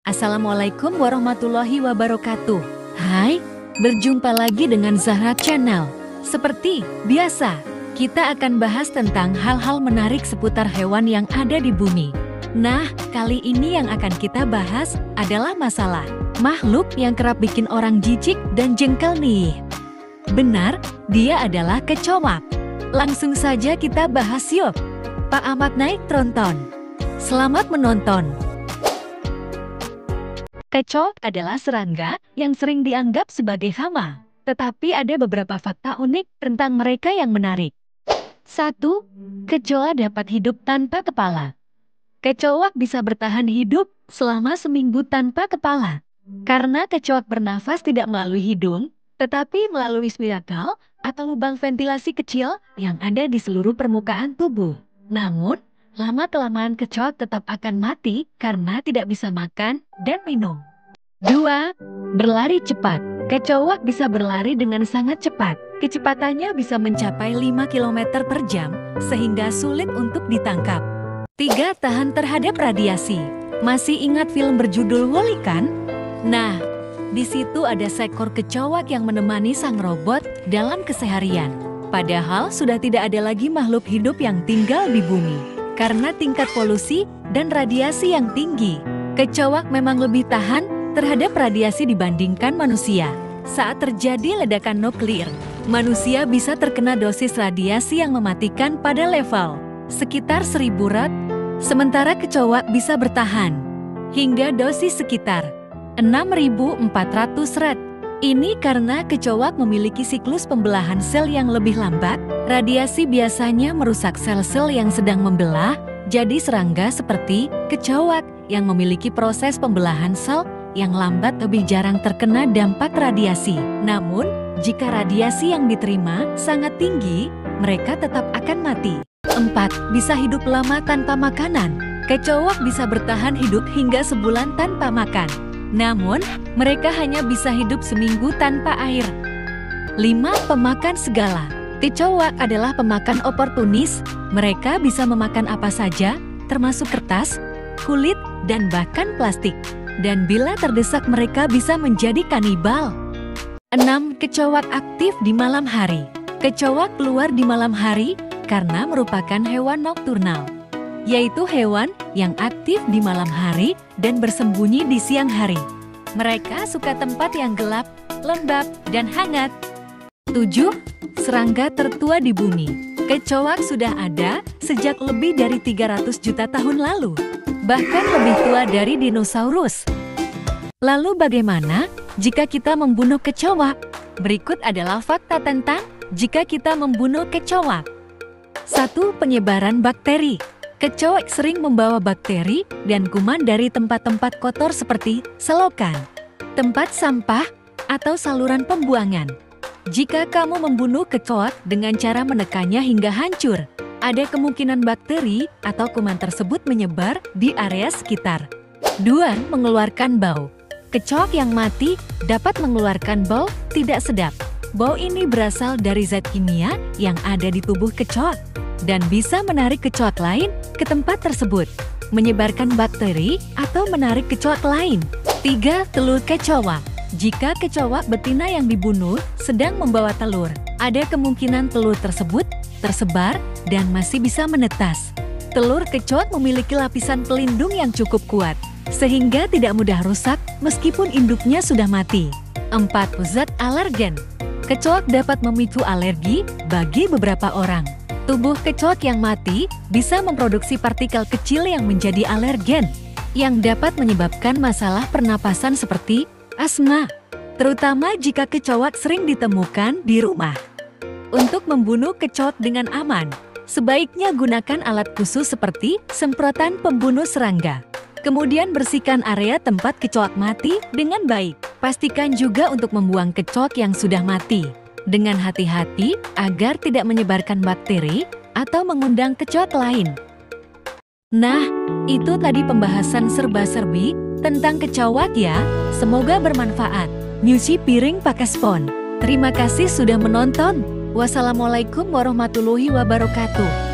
Assalamualaikum warahmatullahi wabarakatuh. Hai, berjumpa lagi dengan Zahra Channel. Seperti biasa, kita akan bahas tentang hal-hal menarik seputar hewan yang ada di bumi. Nah, kali ini yang akan kita bahas adalah masalah makhluk yang kerap bikin orang jijik dan jengkel nih. Benar, dia adalah kecoak. Langsung saja kita bahas yuk. Pak Ahmad naik tronton. Selamat menonton. Kecoak adalah serangga yang sering dianggap sebagai hama. Tetapi ada beberapa fakta unik tentang mereka yang menarik. 1. Kecoak dapat hidup tanpa kepala. Kecoak bisa bertahan hidup selama seminggu tanpa kepala. Karena kecoak bernafas tidak melalui hidung, tetapi melalui spirakel atau lubang ventilasi kecil yang ada di seluruh permukaan tubuh. Namun, lama-kelamaan kecoak tetap akan mati karena tidak bisa makan dan minum. 2. Berlari cepat. Kecoak bisa berlari dengan sangat cepat. Kecepatannya bisa mencapai 5 km per jam, sehingga sulit untuk ditangkap. 3. Tahan terhadap radiasi. Masih ingat film berjudul Wall-E kan? Nah, di situ ada seekor kecoak yang menemani sang robot dalam keseharian. Padahal sudah tidak ada lagi makhluk hidup yang tinggal di bumi. Karena tingkat polusi dan radiasi yang tinggi, kecoak memang lebih tahan terhadap radiasi dibandingkan manusia. Saat terjadi ledakan nuklir, manusia bisa terkena dosis radiasi yang mematikan pada level sekitar 1000 rad, sementara kecoak bisa bertahan hingga dosis sekitar 6400 rad. Ini karena kecoak memiliki siklus pembelahan sel yang lebih lambat. Radiasi biasanya merusak sel-sel yang sedang membelah, jadi serangga seperti kecoak yang memiliki proses pembelahan sel yang lambat lebih jarang terkena dampak radiasi. Namun, jika radiasi yang diterima sangat tinggi, mereka tetap akan mati. 4. Bisa hidup lama tanpa makanan. Kecoak bisa bertahan hidup hingga sebulan tanpa makan. Namun, mereka hanya bisa hidup seminggu tanpa air. 5. Pemakan segala. Kecoak adalah pemakan oportunis. Mereka bisa memakan apa saja, termasuk kertas, kulit, dan bahkan plastik. Dan bila terdesak mereka bisa menjadi kanibal. 6. Kecoak aktif di malam hari. Kecoak keluar di malam hari karena merupakan hewan nokturnal, yaitu hewan yang aktif di malam hari dan bersembunyi di siang hari. Mereka suka tempat yang gelap, lembab, dan hangat. 7. Serangga tertua di bumi. Kecoak sudah ada sejak lebih dari 300 juta tahun lalu, bahkan lebih tua dari dinosaurus. Lalu bagaimana jika kita membunuh kecoak? Berikut adalah fakta tentang jika kita membunuh kecoak. 1. Penyebaran bakteri. Kecoak sering membawa bakteri dan kuman dari tempat-tempat kotor seperti selokan, tempat sampah, atau saluran pembuangan. Jika kamu membunuh kecoak dengan cara menekannya hingga hancur, ada kemungkinan bakteri atau kuman tersebut menyebar di area sekitar. 2. Mengeluarkan bau. Kecoak yang mati dapat mengeluarkan bau tidak sedap. Bau ini berasal dari zat kimia yang ada di tubuh kecoak dan bisa menarik kecoak lain ke tempat tersebut, menyebarkan bakteri atau menarik kecoak lain. 3. Telur kecoak. Jika kecoak betina yang dibunuh sedang membawa telur, ada kemungkinan telur tersebut tersebar dan masih bisa menetas. Telur kecoak memiliki lapisan pelindung yang cukup kuat, sehingga tidak mudah rusak meskipun induknya sudah mati. 4. Zat alergen. Kecoak dapat memicu alergi bagi beberapa orang. Tubuh kecoak yang mati bisa memproduksi partikel kecil yang menjadi alergen, yang dapat menyebabkan masalah pernapasan seperti asma, terutama jika kecoak sering ditemukan di rumah. Untuk membunuh kecoak dengan aman, sebaiknya gunakan alat khusus seperti semprotan pembunuh serangga. Kemudian bersihkan area tempat kecoak mati dengan baik. Pastikan juga untuk membuang kecoak yang sudah mati dengan hati-hati agar tidak menyebarkan bakteri atau mengundang kecoak lain. Nah, itu tadi pembahasan serba-serbi tentang kecoak ya. Semoga bermanfaat. Nyuci piring pakai spons. Terima kasih sudah menonton. Wassalamualaikum warahmatullahi wabarakatuh.